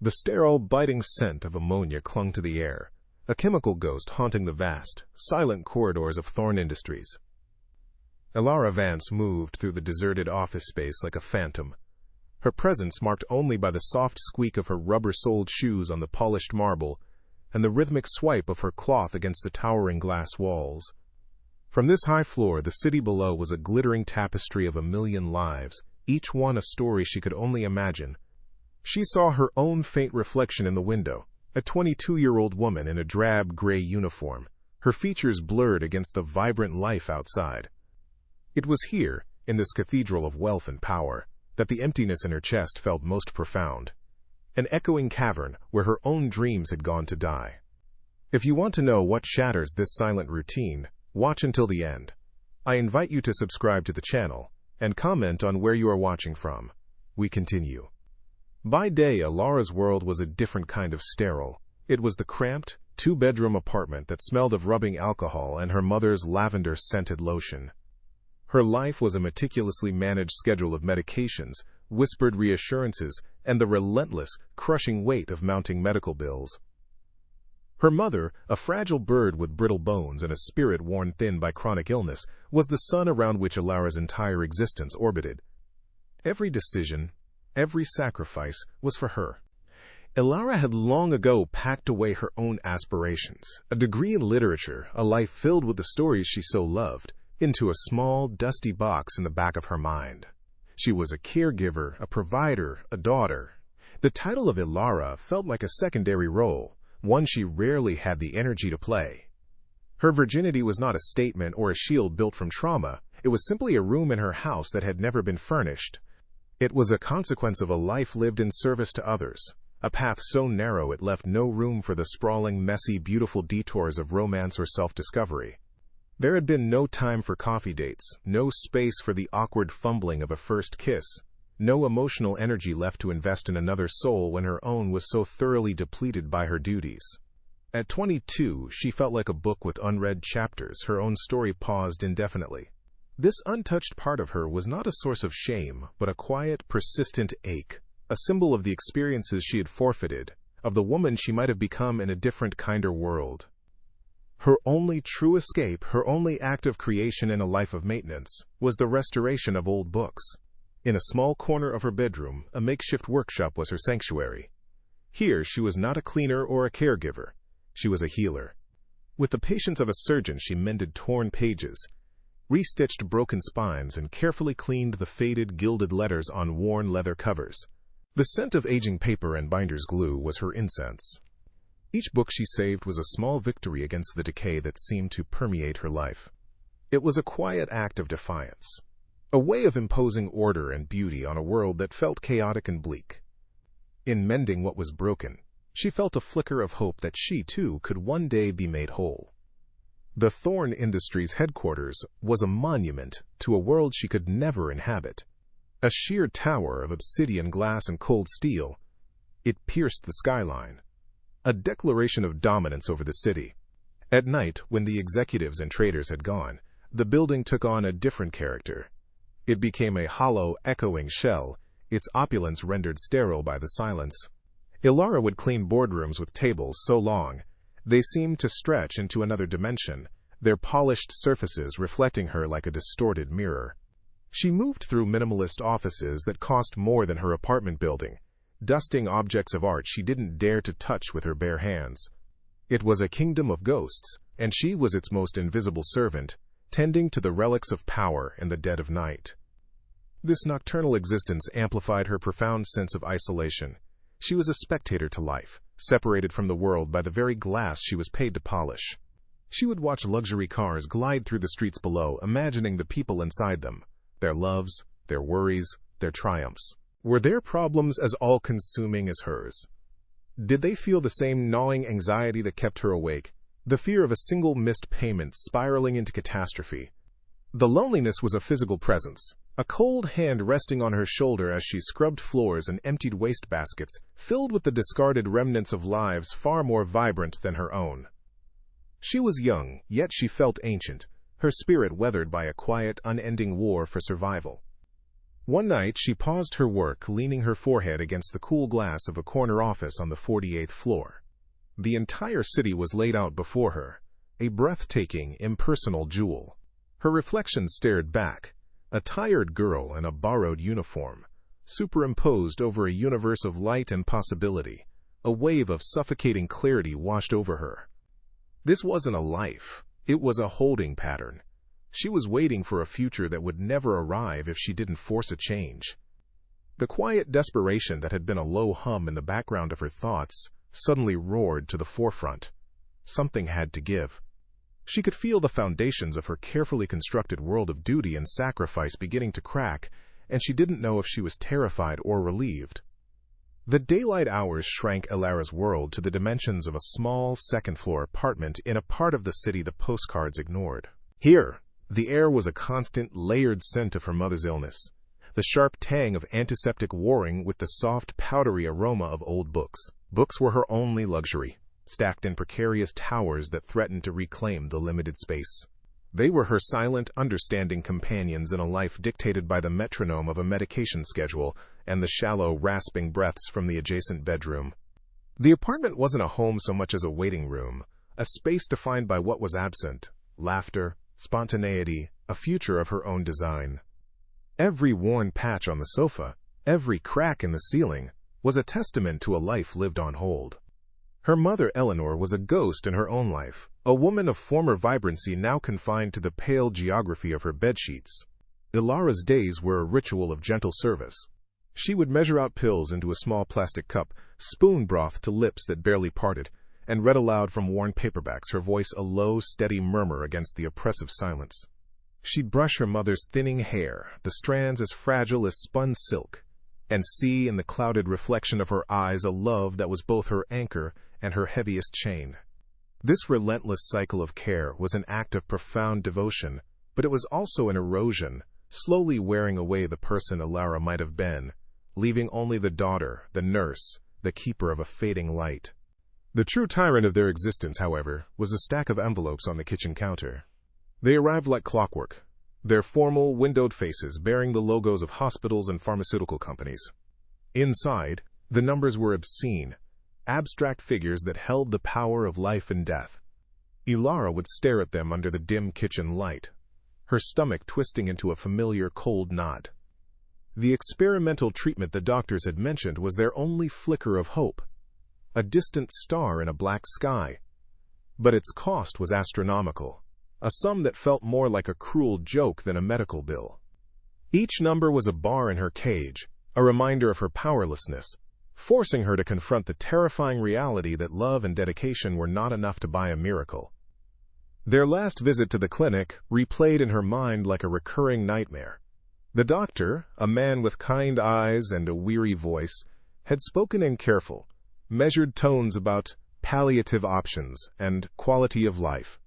The sterile, biting scent of ammonia clung to the air, a chemical ghost haunting the vast, silent corridors of Thorn Industries. Elara Vance moved through the deserted office space like a phantom, her presence marked only by the soft squeak of her rubber-soled shoes on the polished marble and the rhythmic swipe of her cloth against the towering glass walls. From this high floor, the city below was a glittering tapestry of 1,000,000 lives, each one a story she could only imagine. She saw her own faint reflection in the window, a 22-year-old woman in a drab gray uniform, her features blurred against the vibrant life outside. It was here, in this cathedral of wealth and power, that the emptiness in her chest felt most profound, an echoing cavern where her own dreams had gone to die. If you want to know what shatters this silent routine, watch until the end. I invite you to subscribe to the channel and comment on where you are watching from. We continue. By day, Elara's world was a different kind of sterile. It was the cramped, two-bedroom apartment that smelled of rubbing alcohol and her mother's lavender-scented lotion. Her life was a meticulously managed schedule of medications, whispered reassurances, and the relentless, crushing weight of mounting medical bills. Her mother, a fragile bird with brittle bones and a spirit worn thin by chronic illness, was the sun around which Elara's entire existence orbited. Every decision, every sacrifice was for her. Elara had long ago packed away her own aspirations, a degree in literature, a life filled with the stories she so loved, into a small, dusty box in the back of her mind. She was a caregiver, a provider, a daughter. The title of Elara felt like a secondary role, one she rarely had the energy to play. Her virginity was not a statement or a shield built from trauma. It was simply a room in her house that had never been furnished. It was a consequence of a life lived in service to others, a path so narrow it left no room for the sprawling, messy, beautiful detours of romance or self-discovery. There had been no time for coffee dates, no space for the awkward fumbling of a first kiss, no emotional energy left to invest in another soul when her own was so thoroughly depleted by her duties. At 22, she felt like a book with unread chapters, her own story paused indefinitely. This untouched part of her was not a source of shame, but a quiet, persistent ache, a symbol of the experiences she had forfeited, of the woman she might have become in a different, kinder world. Her only true escape, her only act of creation in a life of maintenance, was the restoration of old books. In a small corner of her bedroom, a makeshift workshop was her sanctuary. Here, she was not a cleaner or a caregiver. She was a healer. With the patience of a surgeon, she mended torn pages, restitched broken spines, and carefully cleaned the faded, gilded letters on worn leather covers. The scent of aging paper and binder's glue was her incense. Each book she saved was a small victory against the decay that seemed to permeate her life. It was a quiet act of defiance, a way of imposing order and beauty on a world that felt chaotic and bleak. In mending what was broken, she felt a flicker of hope that she, too, could one day be made whole. The Thorn Industries headquarters was a monument to a world she could never inhabit. A sheer tower of obsidian glass and cold steel, it pierced the skyline, a declaration of dominance over the city. At night, when the executives and traders had gone, the building took on a different character. It became a hollow, echoing shell, its opulence rendered sterile by the silence. Elara would clean boardrooms with tables so long, they seemed to stretch into another dimension, their polished surfaces reflecting her like a distorted mirror. She moved through minimalist offices that cost more than her apartment building, dusting objects of art she didn't dare to touch with her bare hands. It was a kingdom of ghosts, and she was its most invisible servant, tending to the relics of power in the dead of night. This nocturnal existence amplified her profound sense of isolation. She was a spectator to life, separated from the world by the very glass she was paid to polish. She would watch luxury cars glide through the streets below, imagining the people inside them, their loves, their worries, their triumphs. Were their problems as all-consuming as hers? Did they feel the same gnawing anxiety that kept her awake, the fear of a single missed payment spiraling into catastrophe? The loneliness was a physical presence, a cold hand resting on her shoulder as she scrubbed floors and emptied wastebaskets filled with the discarded remnants of lives far more vibrant than her own. She was young, yet she felt ancient, her spirit weathered by a quiet, unending war for survival. One night, she paused her work, leaning her forehead against the cool glass of a corner office on the 48th floor. The entire city was laid out before her, a breathtaking, impersonal jewel. Her reflection stared back, a tired girl in a borrowed uniform, superimposed over a universe of light and possibility. A wave of suffocating clarity washed over her. This wasn't a life, it was a holding pattern. She was waiting for a future that would never arrive if she didn't force a change. The quiet desperation that had been a low hum in the background of her thoughts suddenly roared to the forefront. Something had to give. She could feel the foundations of her carefully constructed world of duty and sacrifice beginning to crack, and she didn't know if she was terrified or relieved. The daylight hours shrank Ilara's world to the dimensions of a small second-floor apartment in a part of the city the postcards ignored. Here, the air was a constant, layered scent of her mother's illness, the sharp tang of antiseptic warring with the soft, powdery aroma of old books. Books were her only luxury, stacked in precarious towers that threatened to reclaim the limited space. They were her silent, understanding companions in a life dictated by the metronome of a medication schedule and the shallow, rasping breaths from the adjacent bedroom. The apartment wasn't a home so much as a waiting room, a space defined by what was absent: laughter, spontaneity, a future of her own design. Every worn patch on the sofa, every crack in the ceiling, was a testament to a life lived on hold. Her mother, Eleanor, was a ghost in her own life, a woman of former vibrancy now confined to the pale geography of her bedsheets. Ilara's days were a ritual of gentle service. She would measure out pills into a small plastic cup, spoon broth to lips that barely parted, and read aloud from worn paperbacks, her voice a low, steady murmur against the oppressive silence. She'd brush her mother's thinning hair, the strands as fragile as spun silk, and see in the clouded reflection of her eyes a love that was both her anchor and her heaviest chain. This relentless cycle of care was an act of profound devotion, but it was also an erosion, slowly wearing away the person Ilara might have been, leaving only the daughter, the nurse, the keeper of a fading light. The true tyrant of their existence, however, was a stack of envelopes on the kitchen counter. They arrived like clockwork, their formal, windowed faces bearing the logos of hospitals and pharmaceutical companies. Inside, the numbers were obscene, abstract figures that held the power of life and death. Ilara would stare at them under the dim kitchen light, her stomach twisting into a familiar cold knot. The experimental treatment the doctors had mentioned was their only flicker of hope, a distant star in a black sky. But its cost was astronomical, a sum that felt more like a cruel joke than a medical bill. Each number was a bar in her cage, a reminder of her powerlessness, forcing her to confront the terrifying reality that love and dedication were not enough to buy a miracle. Their last visit to the clinic replayed in her mind like a recurring nightmare. The doctor, a man with kind eyes and a weary voice, had spoken in careful, measured tones about palliative options and quality of life.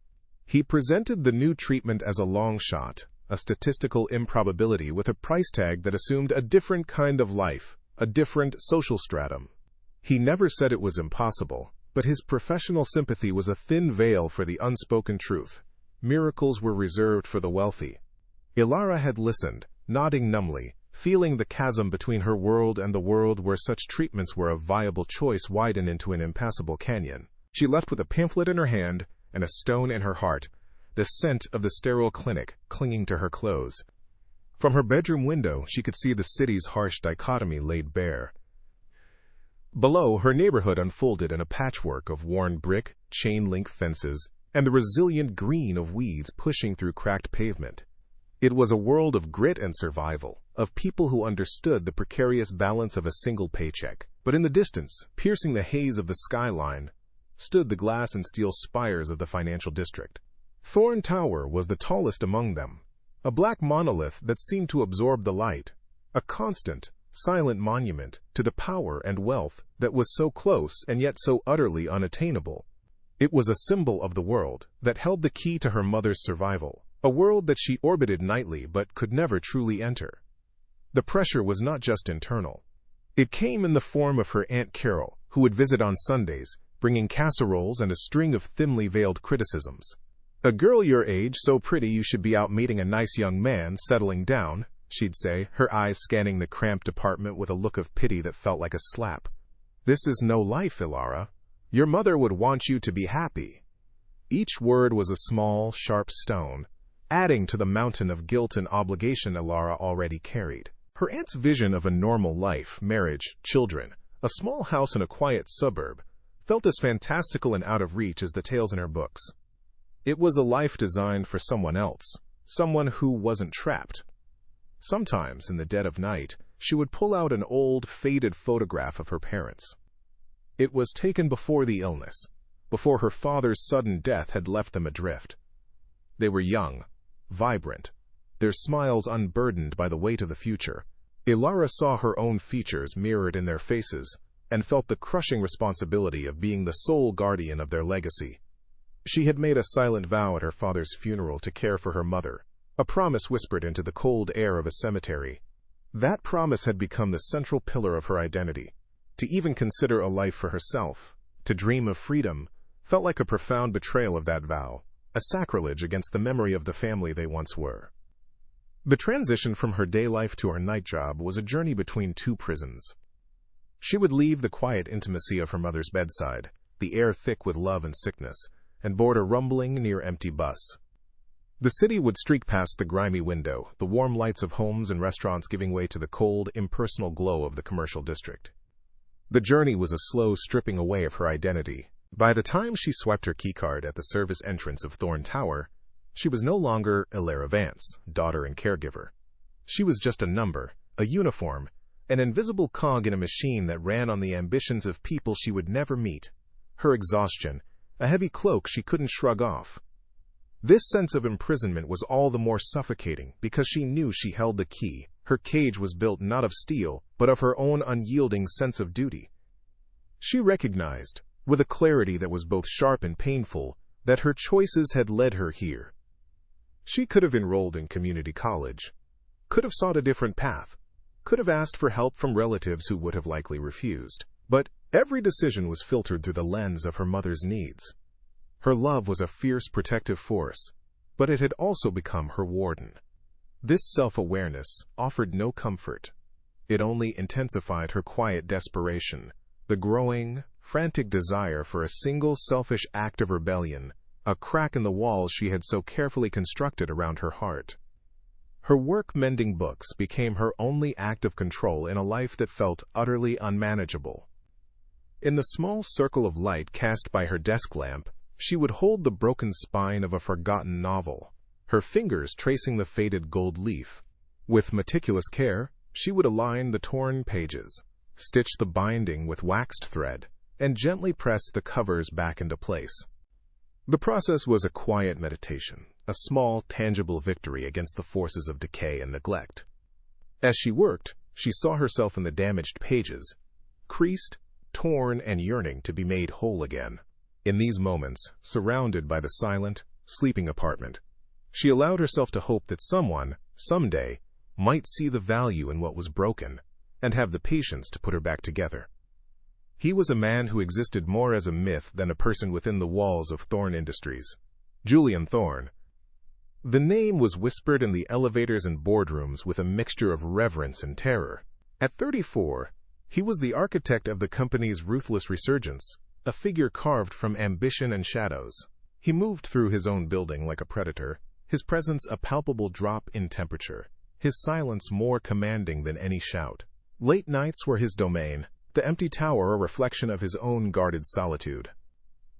He presented the new treatment as a long shot, a statistical improbability with a price tag that assumed a different kind of life, a different social stratum. He never said it was impossible, but his professional sympathy was a thin veil for the unspoken truth. Miracles were reserved for the wealthy. Ilara had listened, nodding numbly, feeling the chasm between her world and the world where such treatments were a viable choice widen into an impassable canyon. She left with a pamphlet in her hand and a stone in her heart, the scent of the sterile clinic clinging to her clothes. From her bedroom window, she could see the city's harsh dichotomy laid bare. Below, her neighborhood unfolded in a patchwork of worn brick, chain-link fences, and the resilient green of weeds pushing through cracked pavement. It was a world of grit and survival, of people who understood the precarious balance of a single paycheck. But in the distance, piercing the haze of the skyline, stood the glass and steel spires of the financial district. Thorn Tower was the tallest among them, a black monolith that seemed to absorb the light, a constant, silent monument to the power and wealth that was so close and yet so utterly unattainable. It was a symbol of the world that held the key to her mother's survival, a world that she orbited nightly but could never truly enter. The pressure was not just internal. It came in the form of her Aunt Carol, who would visit on Sundays, bringing casseroles and a string of thinly veiled criticisms. "A girl your age, so pretty you should be out meeting a nice young man, settling down," she'd say, her eyes scanning the cramped apartment with a look of pity that felt like a slap. "This is no life, Ilara. Your mother would want you to be happy." Each word was a small, sharp stone, adding to the mountain of guilt and obligation Ilara already carried. Her aunt's vision of a normal life, marriage, children, a small house in a quiet suburb, felt as fantastical and out of reach as the tales in her books. It was a life designed for someone else, someone who wasn't trapped. Sometimes, in the dead of night, she would pull out an old, faded photograph of her parents. It was taken before the illness, before her father's sudden death had left them adrift. They were young, vibrant, their smiles unburdened by the weight of the future. Ilara saw her own features mirrored in their faces and felt the crushing responsibility of being the sole guardian of their legacy. She had made a silent vow at her father's funeral to care for her mother, a promise whispered into the cold air of a cemetery. That promise had become the central pillar of her identity. To even consider a life for herself, to dream of freedom, felt like a profound betrayal of that vow, a sacrilege against the memory of the family they once were. The transition from her day life to her night job was a journey between two prisons. She would leave the quiet intimacy of her mother's bedside, the air thick with love and sickness, and board a rumbling, near-empty bus. The city would streak past the grimy window, the warm lights of homes and restaurants giving way to the cold, impersonal glow of the commercial district. The journey was a slow stripping away of her identity. By the time she swiped her keycard at the service entrance of Thorn Tower, she was no longer Ilara Vance, daughter and caregiver. She was just a number, a uniform, an invisible cog in a machine that ran on the ambitions of people she would never meet. Her exhaustion, a heavy cloak she couldn't shrug off. This sense of imprisonment was all the more suffocating because she knew she held the key. Her cage was built not of steel, but of her own unyielding sense of duty. She recognized, with a clarity that was both sharp and painful, that her choices had led her here. She could have enrolled in community college, could have sought a different path, could have asked for help from relatives who would have likely refused. But every decision was filtered through the lens of her mother's needs. Her love was a fierce protective force, but it had also become her warden. This self-awareness offered no comfort. It only intensified her quiet desperation, the growing, frantic desire for a single selfish act of rebellion, a crack in the walls she had so carefully constructed around her heart. Her work mending books became her only act of control in a life that felt utterly unmanageable. In the small circle of light cast by her desk lamp, she would hold the broken spine of a forgotten novel, her fingers tracing the faded gold leaf. With meticulous care, she would align the torn pages, stitch the binding with waxed thread, and gently press the covers back into place. The process was a quiet meditation, a small, tangible victory against the forces of decay and neglect. As she worked, she saw herself in the damaged pages, creased, torn, and yearning to be made whole again. In these moments, surrounded by the silent, sleeping apartment, she allowed herself to hope that someone, someday, might see the value in what was broken and have the patience to put her back together. He was a man who existed more as a myth than a person within the walls of Thorn Industries. Julian Thorn. The name was whispered in the elevators and boardrooms with a mixture of reverence and terror. At 34, he was the architect of the company's ruthless resurgence, a figure carved from ambition and shadows. He moved through his own building like a predator, his presence a palpable drop in temperature, his silence more commanding than any shout. Late nights were his domain, the empty tower a reflection of his own guarded solitude.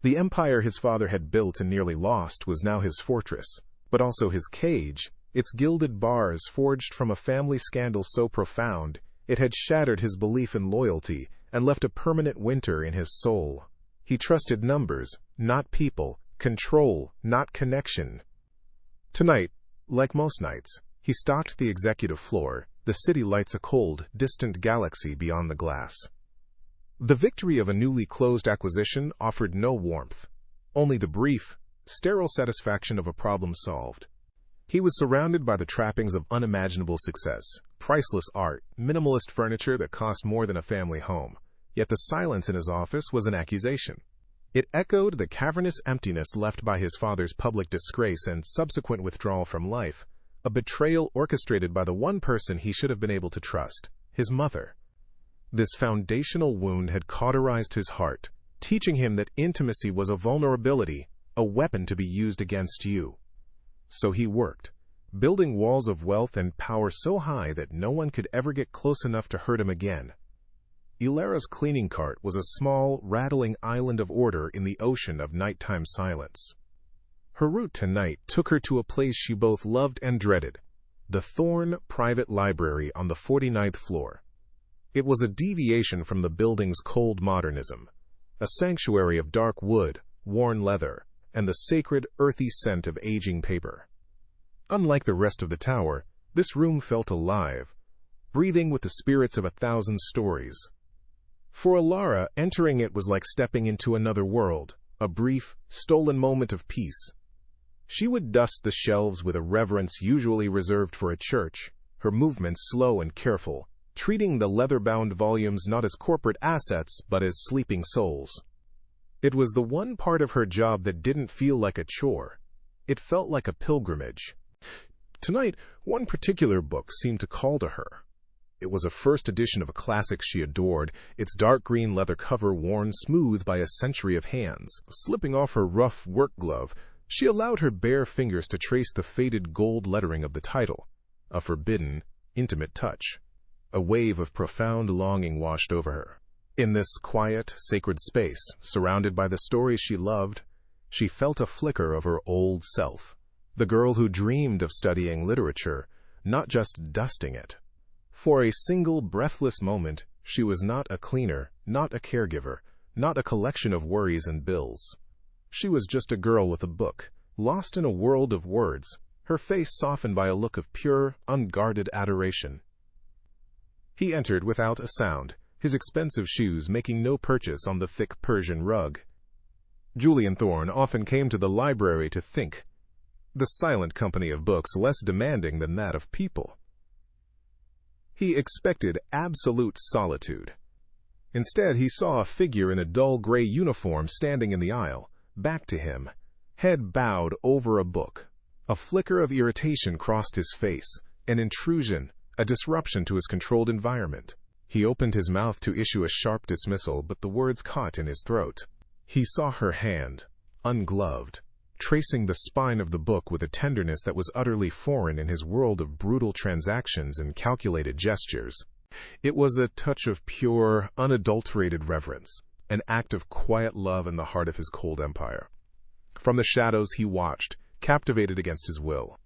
The empire his father had built and nearly lost was now his fortress, but also his cage, its gilded bars forged from a family scandal so profound it had shattered his belief in loyalty and left a permanent winter in his soul. He trusted numbers, not people, control, not connection. Tonight, like most nights, he stalked the executive floor, the city lights a cold, distant galaxy beyond the glass. The victory of a newly closed acquisition offered no warmth, only the brief, sterile satisfaction of a problem solved. He was surrounded by the trappings of unimaginable success, priceless art, minimalist furniture that cost more than a family home. Yet the silence in his office was an accusation. It echoed the cavernous emptiness left by his father's public disgrace and subsequent withdrawal from life, a betrayal orchestrated by the one person he should have been able to trust, his mother. This foundational wound had cauterized his heart, teaching him that intimacy was a vulnerability, a weapon to be used against you. So he worked, building walls of wealth and power so high that no one could ever get close enough to hurt him again. Ilara's cleaning cart was a small, rattling island of order in the ocean of nighttime silence. Her route to night took her to a place she both loved and dreaded, the Thorne Private Library on the 49th floor. It was a deviation from the building's cold modernism, a sanctuary of dark wood, worn leather, and the sacred, earthy scent of aging paper. Unlike the rest of the tower, this room felt alive, breathing with the spirits of 1,000 stories. For Ilara, entering it was like stepping into another world, a brief, stolen moment of peace. She would dust the shelves with a reverence usually reserved for a church, her movements slow and careful, treating the leather-bound volumes not as corporate assets but as sleeping souls. It was the one part of her job that didn't feel like a chore. It felt like a pilgrimage. Tonight, one particular book seemed to call to her. It was a first edition of a classic she adored, its dark green leather cover worn smooth by a century of hands. Slipping off her rough work glove, she allowed her bare fingers to trace the faded gold lettering of the title, a forbidden, intimate touch. A wave of profound longing washed over her. In this quiet, sacred space, surrounded by the stories she loved, she felt a flicker of her old self. The girl who dreamed of studying literature, not just dusting it. For a single breathless moment, she was not a cleaner, not a caregiver, not a collection of worries and bills. She was just a girl with a book, lost in a world of words, her face softened by a look of pure, unguarded adoration. He entered without a sound, his expensive shoes making no purchase on the thick Persian rug. Julian Thorne often came to the library to think, the silent company of books less demanding than that of people. He expected absolute solitude. Instead, he saw a figure in a dull gray uniform standing in the aisle, back to him, head bowed over a book. A flicker of irritation crossed his face, an intrusion, a disruption to his controlled environment. He opened his mouth to issue a sharp dismissal, but the words caught in his throat. He saw her hand, ungloved, tracing the spine of the book with a tenderness that was utterly foreign in his world of brutal transactions and calculated gestures. It was a touch of pure, unadulterated reverence, an act of quiet love in the heart of his cold empire. From the shadows he watched, captivated against his will.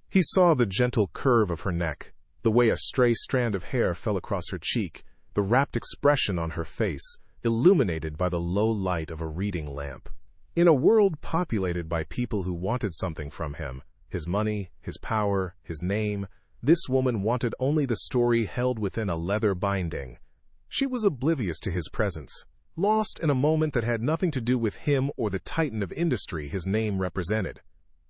He saw the gentle curve of her neck, the way a stray strand of hair fell across her cheek, the rapt expression on her face, illuminated by the low light of a reading lamp. In a world populated by people who wanted something from him, his money, his power, his name, this woman wanted only the story held within a leather binding. She was oblivious to his presence, lost in a moment that had nothing to do with him or the titan of industry his name represented.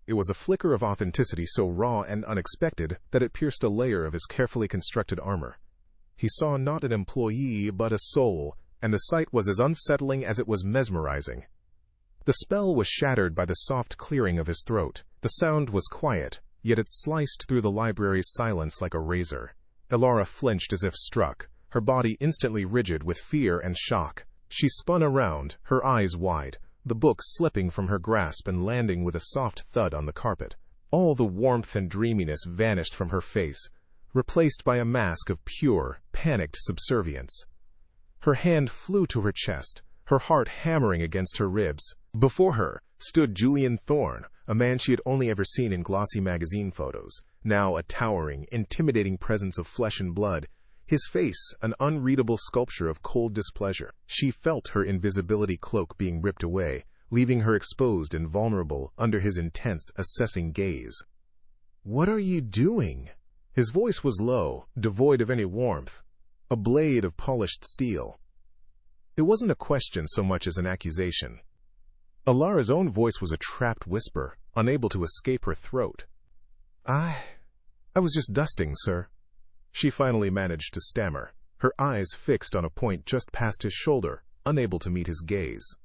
It was a flicker of authenticity so raw and unexpected that it pierced a layer of his carefully constructed armor. He saw not an employee but a soul, and the sight was as unsettling as it was mesmerizing. The spell was shattered by the soft clearing of his throat. The sound was quiet, yet it sliced through the library's silence like a razor. Ilara flinched as if struck, her body instantly rigid with fear and shock. She spun around, her eyes wide, the book slipping from her grasp and landing with a soft thud on the carpet. All the warmth and dreaminess vanished from her face, replaced by a mask of pure, panicked subservience. Her hand flew to her chest, her heart hammering against her ribs. Before her stood Julian Thorne, a man she had only ever seen in glossy magazine photos, now a towering, intimidating presence of flesh and blood, his face an unreadable sculpture of cold displeasure. She felt her invisibility cloak being ripped away, leaving her exposed and vulnerable under his intense, assessing gaze. "What are you doing?" His voice was low, devoid of any warmth, a blade of polished steel. It wasn't a question so much as an accusation. Ilara's own voice was a trapped whisper, unable to escape her throat. I was just dusting, sir." She finally managed to stammer, her eyes fixed on a point just past his shoulder, unable to meet his gaze.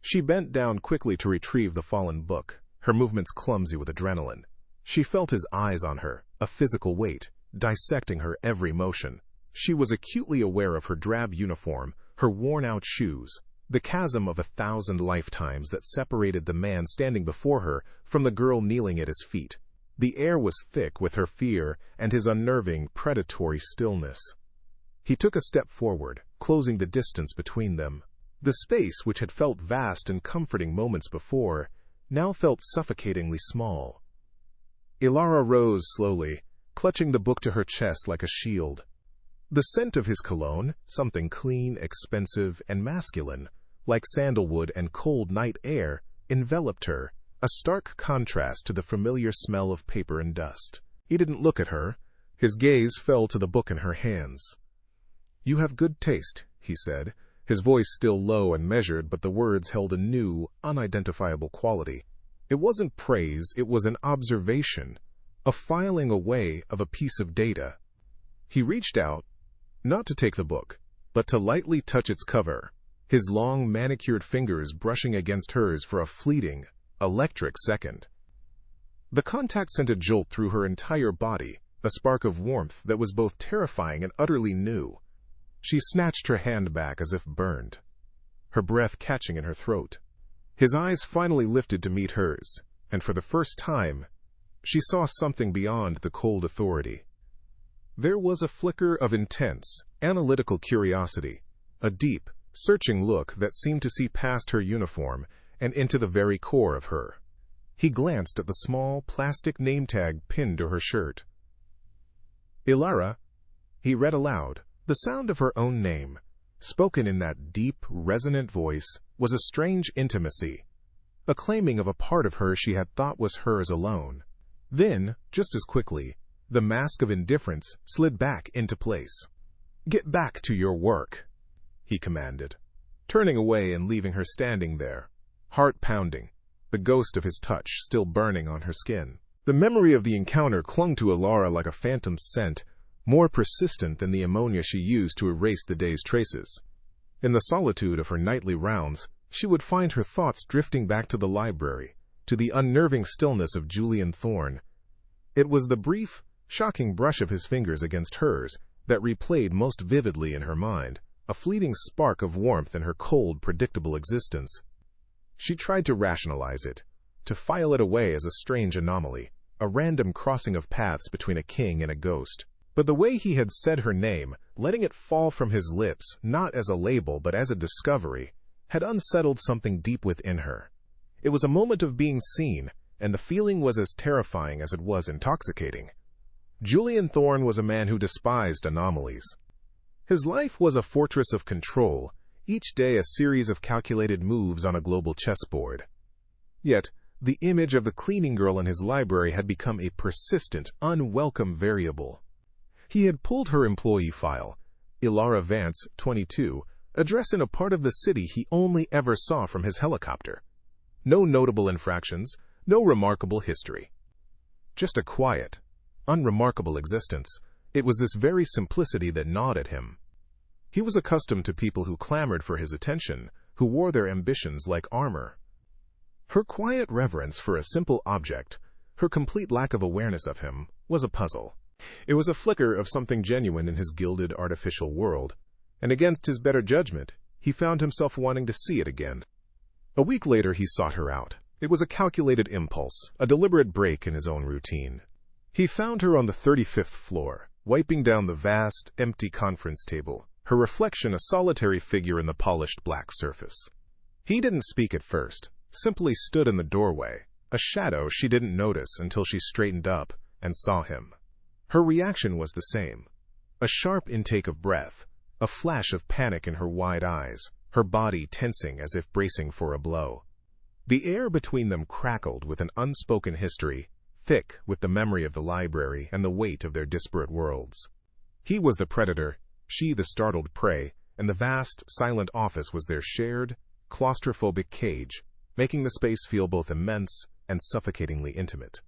She bent down quickly to retrieve the fallen book, her movements clumsy with adrenaline. She felt his eyes on her, a physical weight, dissecting her every motion. She was acutely aware of her drab uniform, her worn-out shoes, the chasm of 1,000 lifetimes that separated the man standing before her from the girl kneeling at his feet. The air was thick with her fear and his unnerving, predatory stillness. He took a step forward, closing the distance between them. The space, which had felt vast and comforting moments before, now felt suffocatingly small. Ilara rose slowly, clutching the book to her chest like a shield. The scent of his cologne, something clean, expensive, and masculine, like sandalwood and cold night air, enveloped her, a stark contrast to the familiar smell of paper and dust. He didn't look at her. His gaze fell to the book in her hands. "You have good taste," he said, his voice still low and measured, but the words held a new, unidentifiable quality. It wasn't praise, it was an observation, a filing away of a piece of data. He reached out, not to take the book, but to lightly touch its cover, his long, manicured fingers brushing against hers for a fleeting, electric second. The contact sent a jolt through her entire body, a spark of warmth that was both terrifying and utterly new. She snatched her hand back as if burned, her breath catching in her throat. His eyes finally lifted to meet hers, and for the first time, she saw something beyond the cold authority. There was a flicker of intense, analytical curiosity, a deep, searching look that seemed to see past her uniform and into the very core of her. He glanced at the small, plastic name tag pinned to her shirt. "Ilara," he read aloud. The sound of her own name, spoken in that deep, resonant voice, was a strange intimacy, a claiming of a part of her she had thought was hers alone. Then, just as quickly, the mask of indifference slid back into place. "Get back to your work," he commanded, turning away and leaving her standing there, heart pounding, the ghost of his touch still burning on her skin. The memory of the encounter clung to Ilara like a phantom scent, more persistent than the ammonia she used to erase the day's traces. In the solitude of her nightly rounds, she would find her thoughts drifting back to the library, to the unnerving stillness of Julian Thorne. It was the brief, shocking brush of his fingers against hers that replayed most vividly in her mind, a fleeting spark of warmth in her cold, predictable existence. She tried to rationalize it, to file it away as a strange anomaly, a random crossing of paths between a king and a ghost. But the way he had said her name, letting it fall from his lips, not as a label but as a discovery, had unsettled something deep within her. It was a moment of being seen, and the feeling was as terrifying as it was intoxicating. Julian Thorne was a man who despised anomalies. His life was a fortress of control, each day a series of calculated moves on a global chessboard. Yet, the image of the cleaning girl in his library had become a persistent, unwelcome variable. He had pulled her employee file, Ilara Vance, 22, address in a part of the city he only ever saw from his helicopter. No notable infractions, no remarkable history. Just a quiet, unremarkable existence. It was this very simplicity that gnawed at him. He was accustomed to people who clamored for his attention, who wore their ambitions like armor. Her quiet reverence for a simple object, her complete lack of awareness of him, was a puzzle. It was a flicker of something genuine in his gilded, artificial world, and against his better judgment, he found himself wanting to see it again. A week later, he sought her out. It was a calculated impulse, a deliberate break in his own routine. He found her on the 35th floor, wiping down the vast, empty conference table, her reflection a solitary figure in the polished black surface. He didn't speak at first, simply stood in the doorway, a shadow she didn't notice until she straightened up and saw him. Her reaction was the same. A sharp intake of breath, a flash of panic in her wide eyes, her body tensing as if bracing for a blow. The air between them crackled with an unspoken history, thick with the memory of the library and the weight of their disparate worlds. He was the predator, she the startled prey, and the vast, silent office was their shared, claustrophobic cage, making the space feel both immense and suffocatingly intimate.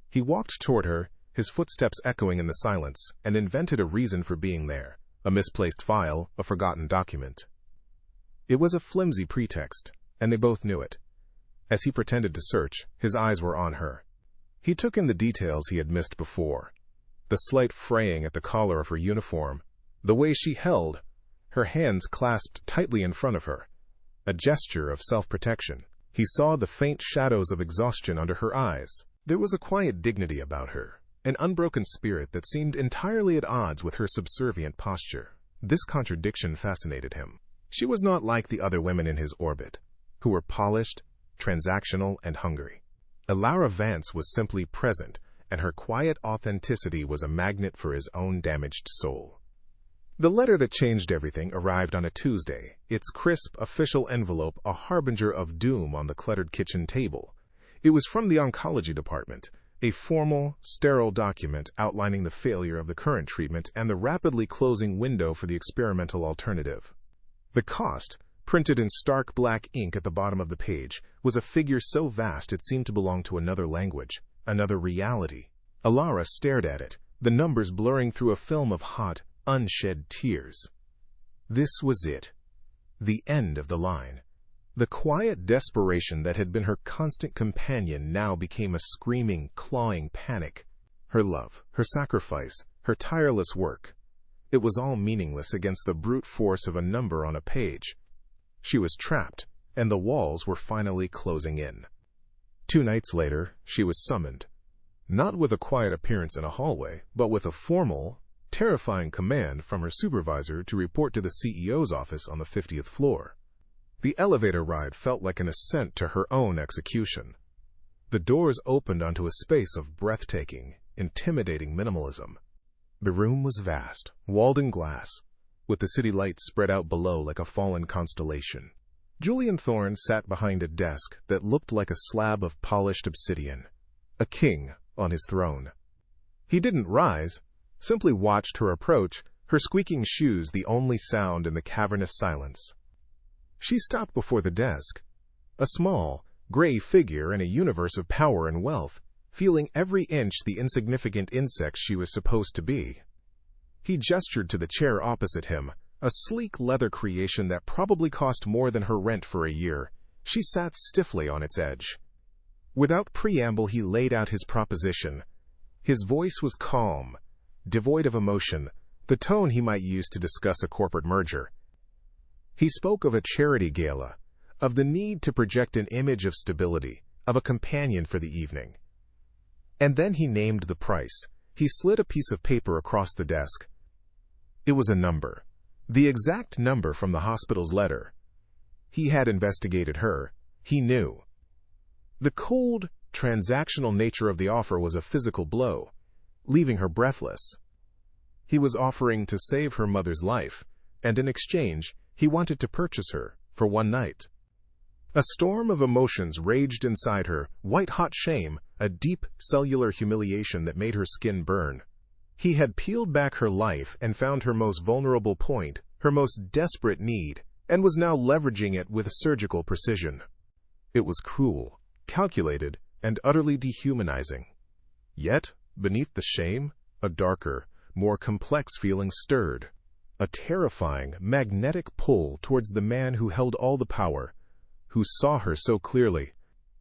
He walked toward her, his footsteps echoing in the silence, and invented a reason for being there, a misplaced file, a forgotten document. It was a flimsy pretext, and they both knew it. As he pretended to search, his eyes were on her. He took in the details he had missed before. The slight fraying at the collar of her uniform, the way she held, her hands clasped tightly in front of her, a gesture of self-protection. He saw the faint shadows of exhaustion under her eyes. There was a quiet dignity about her, an unbroken spirit that seemed entirely at odds with her subservient posture. This contradiction fascinated him. She was not like the other women in his orbit, who were polished, transactional, and hungry. Elara Vance was simply present, and her quiet authenticity was a magnet for his own damaged soul. The letter that changed everything arrived on a Tuesday, its crisp, official envelope a harbinger of doom on the cluttered kitchen table. It was from the oncology department, a formal, sterile document outlining the failure of the current treatment and the rapidly closing window for the experimental alternative. The cost, printed in stark black ink at the bottom of the page, was a figure so vast it seemed to belong to another language, another reality. Elara stared at it, the numbers blurring through a film of hot, unshed tears. This was it. The end of the line. The quiet desperation that had been her constant companion now became a screaming, clawing panic. Her love, her sacrifice, her tireless work. It was all meaningless against the brute force of a number on a page. She was trapped, and the walls were finally closing in. 2 nights later, she was summoned. Not with a quiet appearance in a hallway, but with a formal, terrifying command from her supervisor to report to the CEO's office on the 50th floor. The elevator ride felt like an ascent to her own execution. The doors opened onto a space of breathtaking, intimidating minimalism. The room was vast, walled in glass, with the city lights spread out below like a fallen constellation. Julian Thorne sat behind a desk that looked like a slab of polished obsidian, a king on his throne. He didn't rise, simply watched her approach, her squeaking shoes the only sound in the cavernous silence. She stopped before the desk, a small, gray figure in a universe of power and wealth, feeling every inch the insignificant insect she was supposed to be. He gestured to the chair opposite him, a sleek leather creation that probably cost more than her rent for a year. She sat stiffly on its edge. Without preamble, he laid out his proposition. His voice was calm, devoid of emotion, the tone he might use to discuss a corporate merger. He spoke of a charity gala, of the need to project an image of stability, of a companion for the evening. And then he named the price. He slid a piece of paper across the desk. It was a number, the exact number from the hospital's letter. He had investigated her. He knew. The cold, transactional nature of the offer was a physical blow, leaving her breathless. He was offering to save her mother's life, and in exchange, he wanted to purchase her for one night. A storm of emotions raged inside her, white-hot shame, a deep cellular humiliation that made her skin burn. He had peeled back her life and found her most vulnerable point, her most desperate need, and was now leveraging it with surgical precision. It was cruel, calculated, and utterly dehumanizing. Yet, beneath the shame, a darker, more complex feeling stirred. A terrifying, magnetic pull towards the man who held all the power, who saw her so clearly.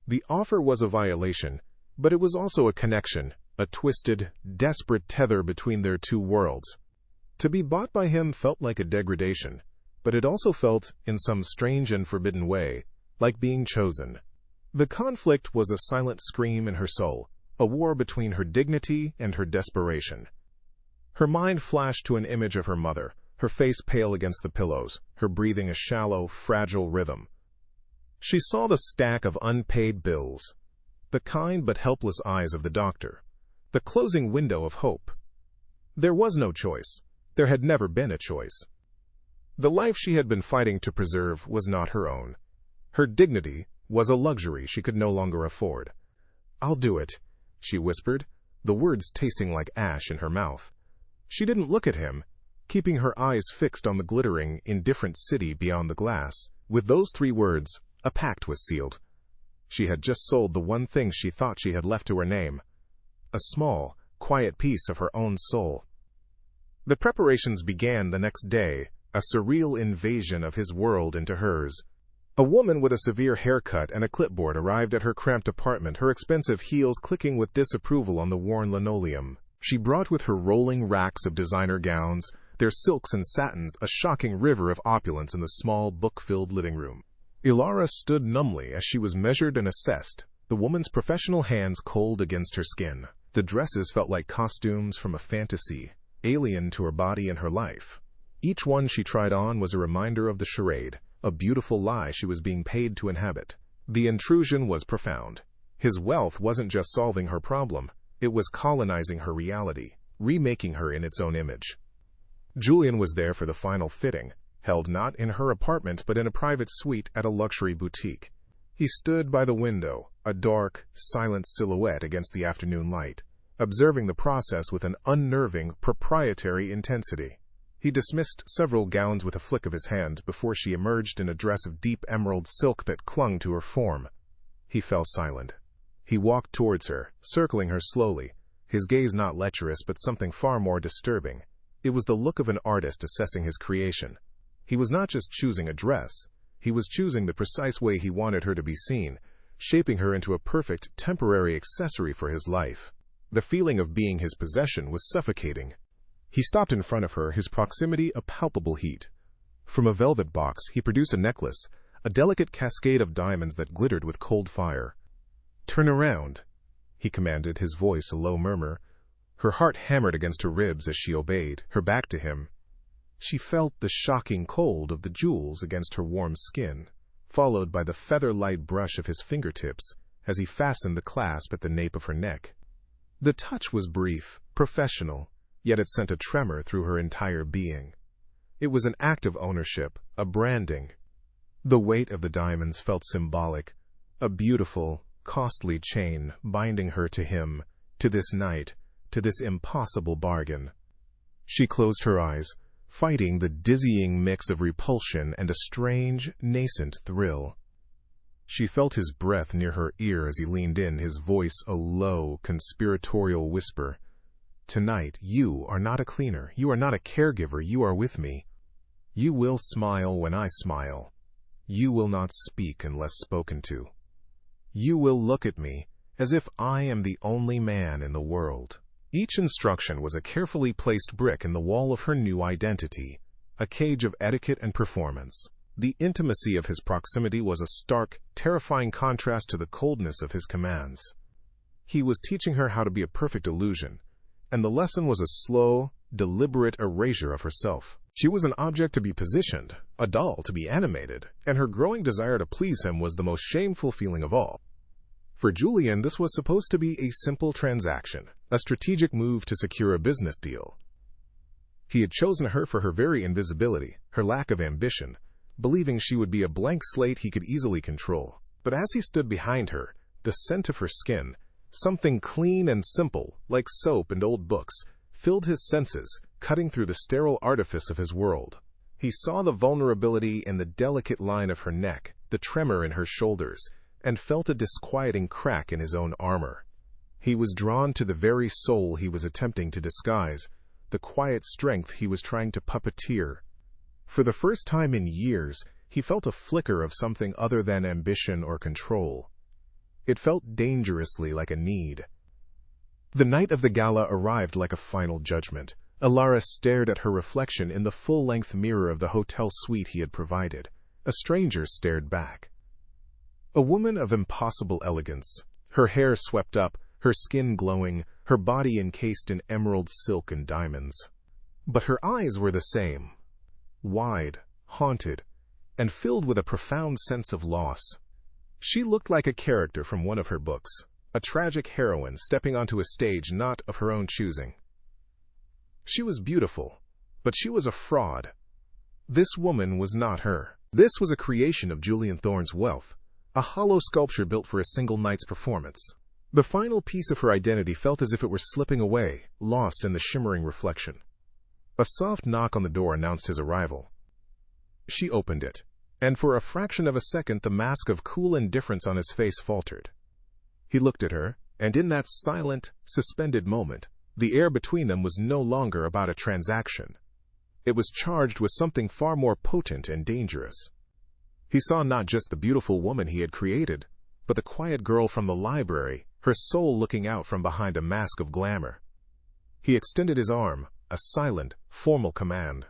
The offer was a violation, but it was also a connection, a twisted, desperate tether between their two worlds. To be bought by him felt like a degradation, but it also felt, in some strange and forbidden way, like being chosen. The conflict was a silent scream in her soul, a war between her dignity and her desperation. Her mind flashed to an image of her mother, her face pale against the pillows, her breathing a shallow, fragile rhythm. She saw the stack of unpaid bills, the kind but helpless eyes of the doctor, the closing window of hope. There was no choice. There had never been a choice. The life she had been fighting to preserve was not her own. Her dignity was a luxury she could no longer afford. "I'll do it," she whispered, the words tasting like ash in her mouth. She didn't look at him, keeping her eyes fixed on the glittering, indifferent city beyond the glass. With those 3 words, a pact was sealed. She had just sold the one thing she thought she had left to her name, a small, quiet piece of her own soul. The preparations began the next day, a surreal invasion of his world into hers. A woman with a severe haircut and a clipboard arrived at her cramped apartment, her expensive heels clicking with disapproval on the worn linoleum. She brought with her rolling racks of designer gowns, their silks and satins a shocking river of opulence in the small, book-filled living room. Ilara stood numbly as she was measured and assessed, the woman's professional hands cold against her skin. The dresses felt like costumes from a fantasy, alien to her body and her life. Each one she tried on was a reminder of the charade, a beautiful lie she was being paid to inhabit. The intrusion was profound. His wealth wasn't just solving her problem, it was colonizing her reality, remaking her in its own image. Julian was there for the final fitting, held not in her apartment but in a private suite at a luxury boutique. He stood by the window, a dark, silent silhouette against the afternoon light, observing the process with an unnerving, proprietary intensity. He dismissed several gowns with a flick of his hand before she emerged in a dress of deep emerald silk that clung to her form. He fell silent. He walked towards her, circling her slowly, his gaze not lecherous but something far more disturbing. It was the look of an artist assessing his creation. He was not just choosing a dress, he was choosing the precise way he wanted her to be seen, shaping her into a perfect, temporary accessory for his life. The feeling of being his possession was suffocating. He stopped in front of her, his proximity a palpable heat. From a velvet box, he produced a necklace, a delicate cascade of diamonds that glittered with cold fire. "Turn around," he commanded, his voice a low murmur. Her heart hammered against her ribs as she obeyed, her back to him. She felt the shocking cold of the jewels against her warm skin, followed by the feather-light brush of his fingertips as he fastened the clasp at the nape of her neck. The touch was brief, professional, yet it sent a tremor through her entire being. It was an act of ownership, a branding. The weight of the diamonds felt symbolic, a beautiful, costly chain binding her to him, to this night, to this impossible bargain. She closed her eyes, fighting the dizzying mix of repulsion and a strange, nascent thrill. She felt his breath near her ear as he leaned in, his voice a low, conspiratorial whisper. "Tonight, you are not a cleaner, you are not a caregiver, you are with me. You will smile when I smile. You will not speak unless spoken to. You will look at me as if I am the only man in the world." Each instruction was a carefully placed brick in the wall of her new identity, a cage of etiquette and performance. The intimacy of his proximity was a stark, terrifying contrast to the coldness of his commands. He was teaching her how to be a perfect illusion, and the lesson was a slow, deliberate erasure of herself. She was an object to be positioned, a doll to be animated, and her growing desire to please him was the most shameful feeling of all. For Julian, this was supposed to be a simple transaction, a strategic move to secure a business deal. He had chosen her for her very invisibility, her lack of ambition, believing she would be a blank slate he could easily control. But as he stood behind her, the scent of her skin, something clean and simple, like soap and old books, filled his senses, cutting through the sterile artifice of his world. He saw the vulnerability in the delicate line of her neck, the tremor in her shoulders, and felt a disquieting crack in his own armor. He was drawn to the very soul he was attempting to disguise, the quiet strength he was trying to puppeteer. For the first time in years, he felt a flicker of something other than ambition or control. It felt dangerously like a need. The night of the gala arrived like a final judgment. Ilara stared at her reflection in the full-length mirror of the hotel suite he had provided. A stranger stared back. A woman of impossible elegance, her hair swept up, her skin glowing, her body encased in emerald silk and diamonds. But her eyes were the same, wide, haunted, and filled with a profound sense of loss. She looked like a character from one of her books, a tragic heroine stepping onto a stage not of her own choosing. She was beautiful, but she was a fraud. This woman was not her. This was a creation of Julian Thorne's wealth, a hollow sculpture built for a single night's performance. The final piece of her identity felt as if it were slipping away, lost in the shimmering reflection. A soft knock on the door announced his arrival. She opened it, and for a fraction of a second the mask of cool indifference on his face faltered. He looked at her, and in that silent, suspended moment, the air between them was no longer about a transaction. It was charged with something far more potent and dangerous. He saw not just the beautiful woman he had created, but the quiet girl from the library, her soul looking out from behind a mask of glamour. He extended his arm, a silent, formal command.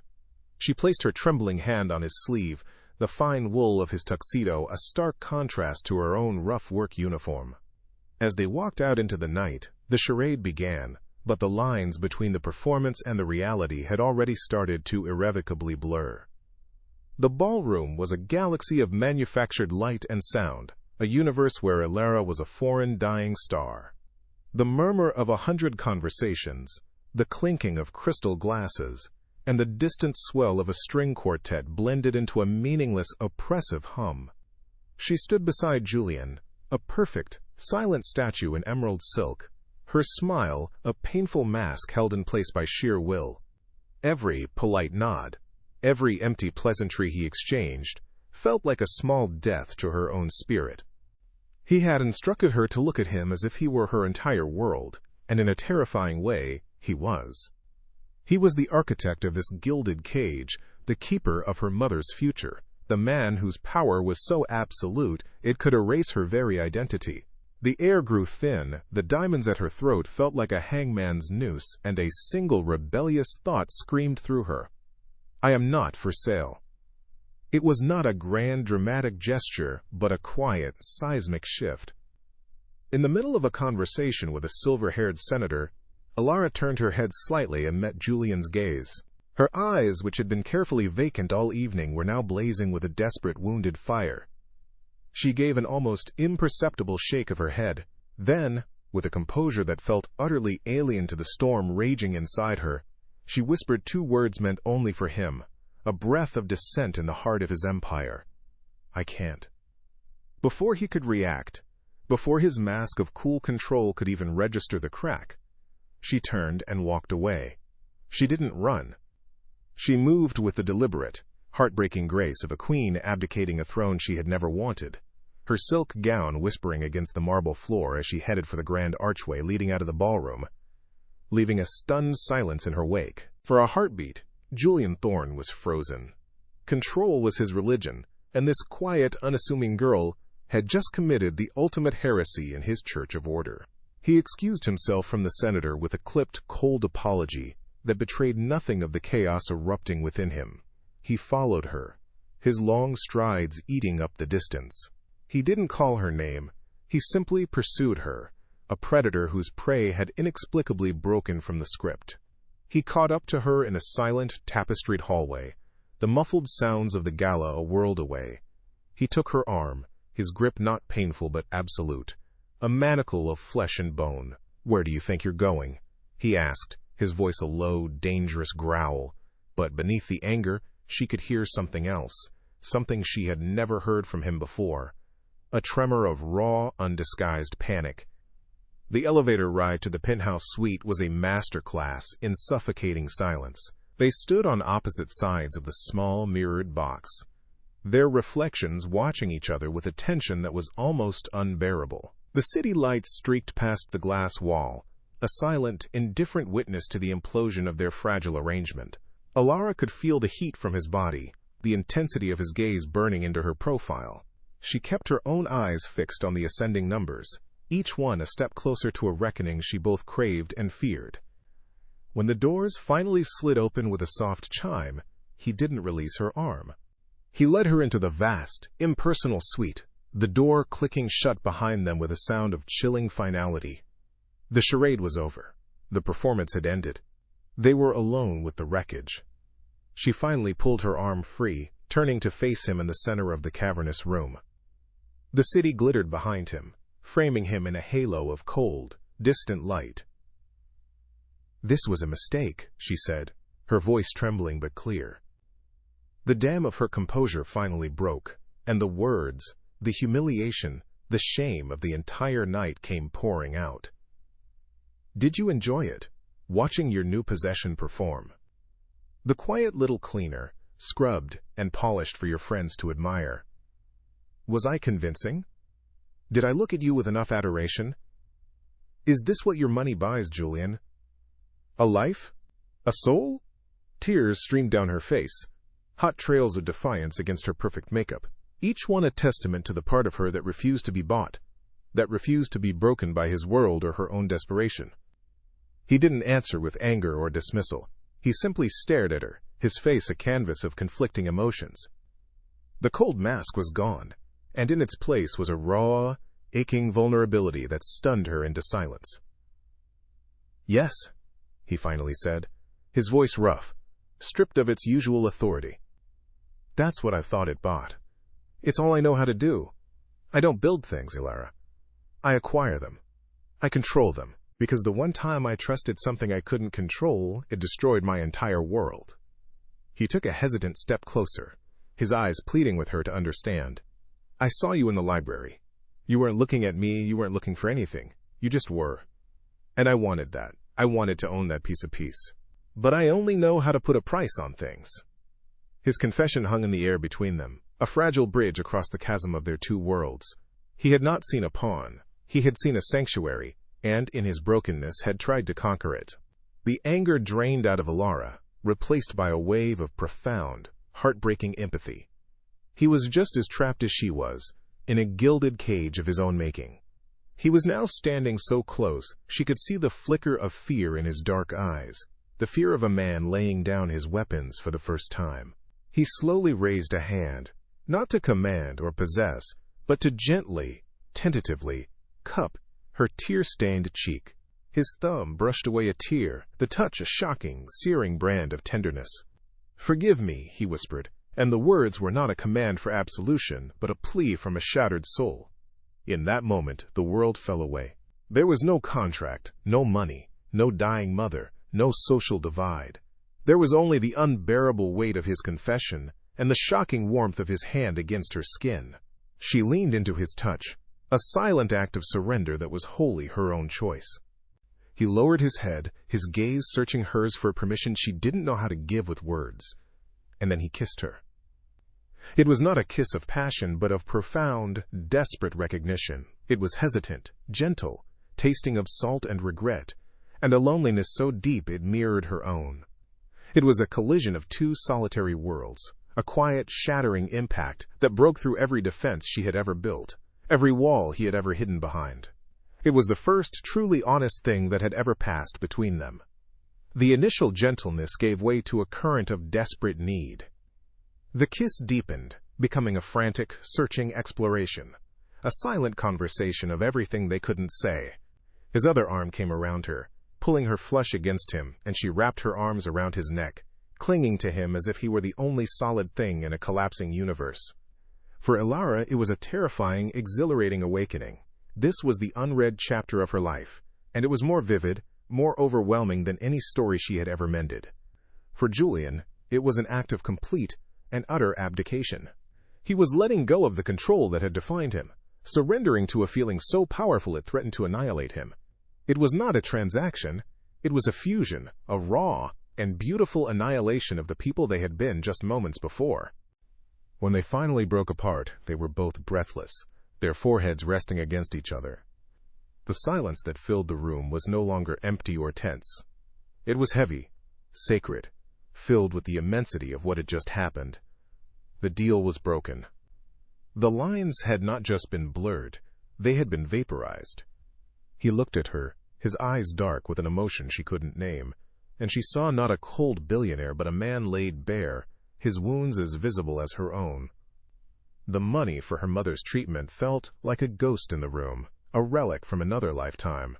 She placed her trembling hand on his sleeve, the fine wool of his tuxedo a stark contrast to her own rough work uniform. As they walked out into the night, the charade began, but the lines between the performance and the reality had already started to irrevocably blur. The ballroom was a galaxy of manufactured light and sound, a universe where Elara was a foreign dying star. The murmur of 100 conversations, the clinking of crystal glasses, and the distant swell of a string quartet blended into a meaningless, oppressive hum. She stood beside Julian, a perfect, silent statue in emerald silk, her smile a painful mask held in place by sheer will. Every polite nod, every empty pleasantry he exchanged, felt like a small death to her own spirit. He had instructed her to look at him as if he were her entire world, and in a terrifying way, he was. He was the architect of this gilded cage, the keeper of her mother's future, the man whose power was so absolute it could erase her very identity. The air grew thin, the diamonds at her throat felt like a hangman's noose, and a single rebellious thought screamed through her. I am not for sale. It was not a grand dramatic gesture, but a quiet, seismic shift. In the middle of a conversation with a silver-haired senator, Elara turned her head slightly and met Julian's gaze. Her eyes, which had been carefully vacant all evening, were now blazing with a desperate, wounded fire. She gave an almost imperceptible shake of her head. Then, with a composure that felt utterly alien to the storm raging inside her, she whispered 2 words meant only for him, a breath of dissent in the heart of his empire. I can't. Before he could react, before his mask of cool control could even register the crack, she turned and walked away. She didn't run. She moved with the deliberate, heartbreaking grace of a queen abdicating a throne she had never wanted, her silk gown whispering against the marble floor as she headed for the grand archway leading out of the ballroom, leaving a stunned silence in her wake. For a heartbeat, Julian Thorne was frozen. Control was his religion, and this quiet, unassuming girl had just committed the ultimate heresy in his church of order. He excused himself from the senator with a clipped, cold apology that betrayed nothing of the chaos erupting within him. He followed her, his long strides eating up the distance. He didn't call her name. He simply pursued her, a predator whose prey had inexplicably broken from the script. He caught up to her in a silent, tapestried hallway, the muffled sounds of the gala a world away. He took her arm, his grip not painful but absolute, a manacle of flesh and bone. "Where do you think you're going?" he asked, his voice a low, dangerous growl. But beneath the anger, she could hear something else, something she had never heard from him before, a tremor of raw, undisguised panic. The elevator ride to the penthouse suite was a masterclass in suffocating silence. They stood on opposite sides of the small, mirrored box, their reflections watching each other with a tension that was almost unbearable. The city lights streaked past the glass wall, a silent, indifferent witness to the implosion of their fragile arrangement. Elara could feel the heat from his body, the intensity of his gaze burning into her profile. She kept her own eyes fixed on the ascending numbers, each one a step closer to a reckoning she both craved and feared. When the doors finally slid open with a soft chime, he didn't release her arm. He led her into the vast, impersonal suite, the door clicking shut behind them with a sound of chilling finality. The charade was over. The performance had ended. They were alone with the wreckage. She finally pulled her arm free, turning to face him in the center of the cavernous room. The city glittered behind him, framing him in a halo of cold, distant light. "This was a mistake," she said, her voice trembling but clear. The dam of her composure finally broke, and the words, the humiliation, the shame of the entire night came pouring out. "Did you enjoy it, watching your new possession perform? The quiet little cleaner, scrubbed and polished for your friends to admire. Was I convincing? Did I look at you with enough adoration? Is this what your money buys, Julian? A life? A soul?" Tears streamed down her face, hot trails of defiance against her perfect makeup. each one a testament to the part of her that refused to be bought, that refused to be broken by his world or her own desperation. He didn't answer with anger or dismissal. He simply stared at her, his face a canvas of conflicting emotions. The cold mask was gone, and in its place was a raw, aching vulnerability that stunned her into silence. "Yes," he finally said, his voice rough, stripped of its usual authority. "That's what I thought it bought. It's all I know how to do. I don't build things, Ilara. I acquire them. I control them, because the one time I trusted something I couldn't control, it destroyed my entire world." He took a hesitant step closer, his eyes pleading with her to understand. "I saw you in the library. You weren't looking at me, you weren't looking for anything. You just were. And I wanted that. I wanted to own that piece of peace. But I only know how to put a price on things." His confession hung in the air between them, a fragile bridge across the chasm of their two worlds. He had not seen a pawn. He had seen a sanctuary, and, in his brokenness, had tried to conquer it. The anger drained out of Ilara, replaced by a wave of profound, heartbreaking empathy. He was just as trapped as she was, in a gilded cage of his own making. He was now standing so close, she could see the flicker of fear in his dark eyes, the fear of a man laying down his weapons for the first time. He slowly raised a hand, not to command or possess, but to gently, tentatively, cup her tear-stained cheek. His thumb brushed away a tear, the touch a shocking, searing brand of tenderness. "Forgive me," he whispered, and the words were not a command for absolution, but a plea from a shattered soul. In that moment, the world fell away. There was no contract, no money, no dying mother, no social divide. There was only the unbearable weight of his confession and the shocking warmth of his hand against her skin. She leaned into his touch, a silent act of surrender that was wholly her own choice. He lowered his head, his gaze searching hers for permission she didn't know how to give with words. And then he kissed her. It was not a kiss of passion, but of profound, desperate recognition. It was hesitant, gentle, tasting of salt and regret, and a loneliness so deep it mirrored her own. It was a collision of two solitary worlds, a quiet, shattering impact that broke through every defense she had ever built, every wall he had ever hidden behind. It was the first truly honest thing that had ever passed between them. The initial gentleness gave way to a current of desperate need. The kiss deepened, becoming a frantic, searching exploration, a silent conversation of everything they couldn't say. His other arm came around her, pulling her flush against him, and she wrapped her arms around his neck, clinging to him as if he were the only solid thing in a collapsing universe. For Ilara, it was a terrifying, exhilarating awakening. This was the unread chapter of her life, and it was more vivid, more overwhelming than any story she had ever mended. For Julian, it was an act of complete and utter abdication. He was letting go of the control that had defined him, surrendering to a feeling so powerful it threatened to annihilate him. It was not a transaction, it was a fusion, a raw and beautiful annihilation of the people they had been just moments before. When they finally broke apart, they were both breathless, their foreheads resting against each other. The silence that filled the room was no longer empty or tense. It was heavy, sacred, filled with the immensity of what had just happened. The deal was broken. The lines had not just been blurred, they had been vaporized. He looked at her, his eyes dark with an emotion she couldn't name, and she saw not a cold billionaire but a man laid bare, his wounds as visible as her own. The money for her mother's treatment felt like a ghost in the room, a relic from another lifetime.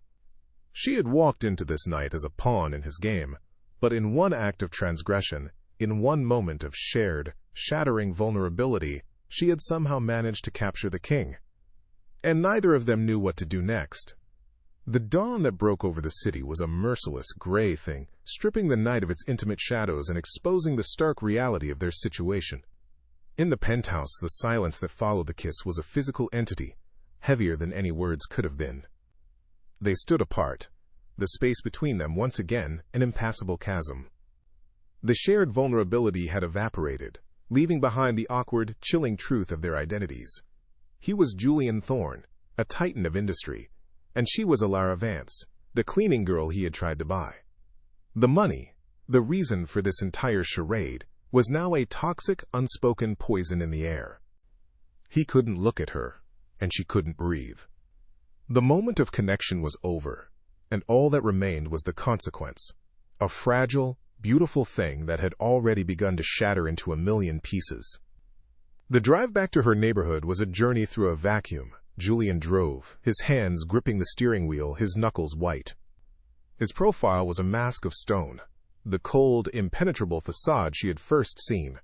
She had walked into this night as a pawn in his game, but in one act of transgression, in one moment of shared, shattering vulnerability, she had somehow managed to capture the king. And neither of them knew what to do next. The dawn that broke over the city was a merciless, gray thing, stripping the night of its intimate shadows and exposing the stark reality of their situation. In the penthouse, the silence that followed the kiss was a physical entity, heavier than any words could have been. They stood apart, the space between them once again an impassable chasm. The shared vulnerability had evaporated, leaving behind the awkward, chilling truth of their identities. He was Julian Thorne, a titan of industry, and she was Ilara Vance, the cleaning girl he had tried to buy. The money, the reason for this entire charade, was now a toxic, unspoken poison in the air. He couldn't look at her, and she couldn't breathe. The moment of connection was over, and all that remained was the consequence, a fragile, beautiful thing that had already begun to shatter into a million pieces. The drive back to her neighborhood was a journey through a vacuum. Julian drove, his hands gripping the steering wheel, his knuckles white. His profile was a mask of stone, the cold, impenetrable facade she had first seen,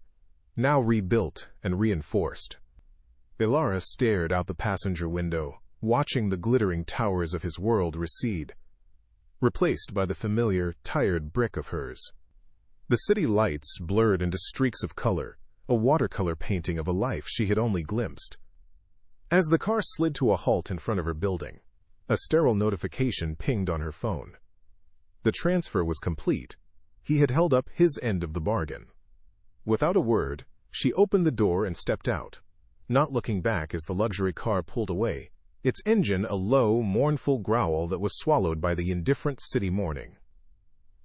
now rebuilt and reinforced. Ilara stared out the passenger window, watching the glittering towers of his world recede, replaced by the familiar, tired brick of hers. The city lights blurred into streaks of color, a watercolor painting of a life she had only glimpsed. As the car slid to a halt in front of her building, a sterile notification pinged on her phone. The transfer was complete. He had held up his end of the bargain. Without a word, she opened the door and stepped out, not looking back as the luxury car pulled away, its engine a low, mournful growl that was swallowed by the indifferent city morning.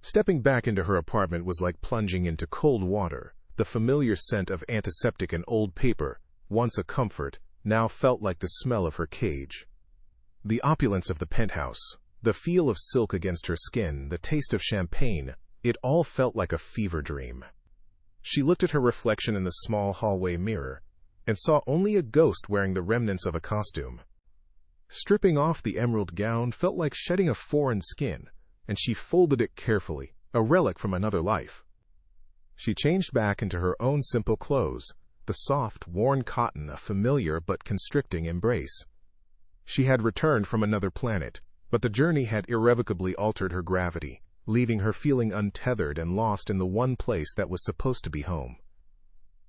Stepping back into her apartment was like plunging into cold water. The familiar scent of antiseptic and old paper, once a comfort, now felt like the smell of her cage. The opulence of the penthouse, the feel of silk against her skin, the taste of champagne, it all felt like a fever dream. She looked at her reflection in the small hallway mirror and saw only a ghost wearing the remnants of a costume. Stripping off the emerald gown felt like shedding a foreign skin, and she folded it carefully, a relic from another life. She changed back into her own simple clothes, the soft, worn cotton a familiar but constricting embrace. She had returned from another planet, but the journey had irrevocably altered her gravity, leaving her feeling untethered and lost in the one place that was supposed to be home.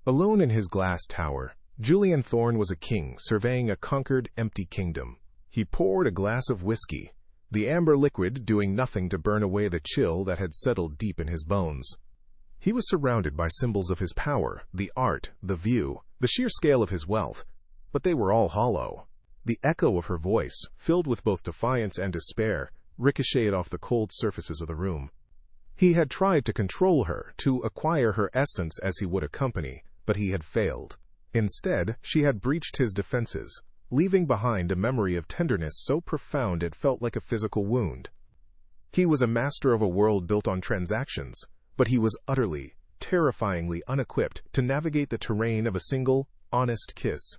Alone in his glass tower, Julian Thorne was a king surveying a conquered, empty kingdom. He poured a glass of whiskey, the amber liquid doing nothing to burn away the chill that had settled deep in his bones. He was surrounded by symbols of his power, the art, the view, the sheer scale of his wealth, but they were all hollow. The echo of her voice, filled with both defiance and despair, ricocheted off the cold surfaces of the room. He had tried to control her, to acquire her essence as he would a company, but he had failed. Instead, she had breached his defenses, leaving behind a memory of tenderness so profound it felt like a physical wound. He was a master of a world built on transactions, but he was utterly, terrifyingly unequipped to navigate the terrain of a single, honest kiss.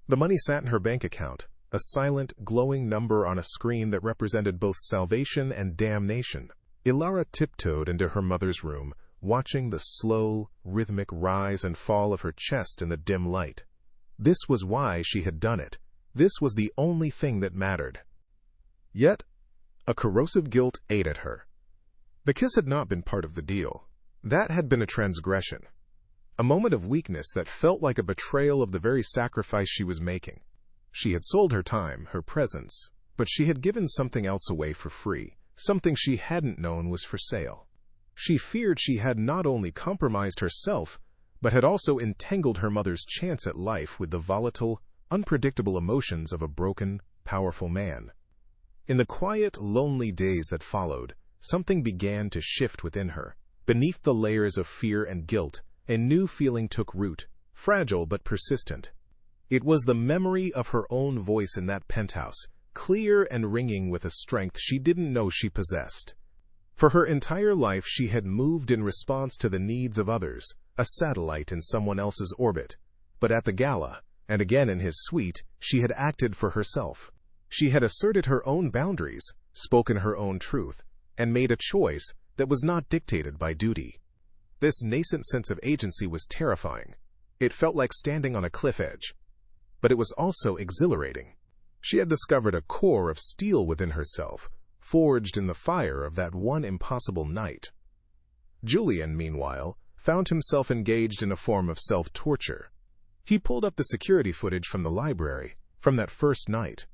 The money sat in her bank account, a silent, glowing number on a screen that represented both salvation and damnation. Ilara tiptoed into her mother's room, watching the slow, rhythmic rise and fall of her chest in the dim light. This was why she had done it. This was the only thing that mattered. Yet, a corrosive guilt ate at her. The kiss had not been part of the deal. That had been a transgression. A moment of weakness that felt like a betrayal of the very sacrifice she was making. She had sold her time, her presence, but she had given something else away for free, something she hadn't known was for sale. She feared she had not only compromised herself, but had also entangled her mother's chance at life with the volatile, unpredictable emotions of a broken, powerful man. In the quiet, lonely days that followed, something began to shift within her. Beneath the layers of fear and guilt, a new feeling took root, fragile but persistent. It was the memory of her own voice in that penthouse, clear and ringing with a strength she didn't know she possessed. For her entire life she had moved in response to the needs of others, a satellite in someone else's orbit. But at the gala, and again in his suite, she had acted for herself. She had asserted her own boundaries, spoken her own truth, and made a choice that was not dictated by duty. This nascent sense of agency was terrifying. It felt like standing on a cliff edge. But it was also exhilarating. She had discovered a core of steel within herself, forged in the fire of that one impossible night. Julian, meanwhile, found himself engaged in a form of self-torture. He pulled up the security footage from the library, from that first night.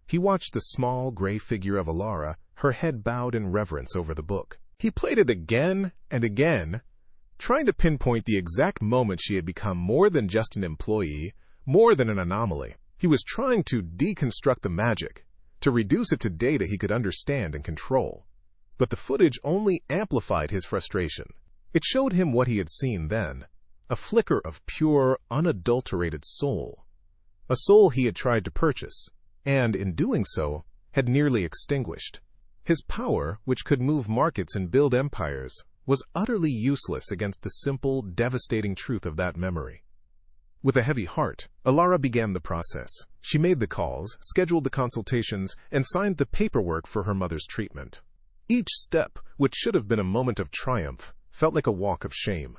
He watched the small, gray figure of Ilara, her head bowed in reverence over the book. He played it again and again, trying to pinpoint the exact moment she had become more than just an employee, more than an anomaly. He was trying to deconstruct the magic, to reduce it to data he could understand and control. But the footage only amplified his frustration. It showed him what he had seen then, a flicker of pure, unadulterated soul. a soul he had tried to purchase, and, in doing so, had nearly extinguished. His power, which could move markets and build empires, was utterly useless against the simple, devastating truth of that memory. With a heavy heart, Alara began the process. She made the calls, scheduled the consultations, and signed the paperwork for her mother's treatment. Each step, which should have been a moment of triumph, felt like a walk of shame.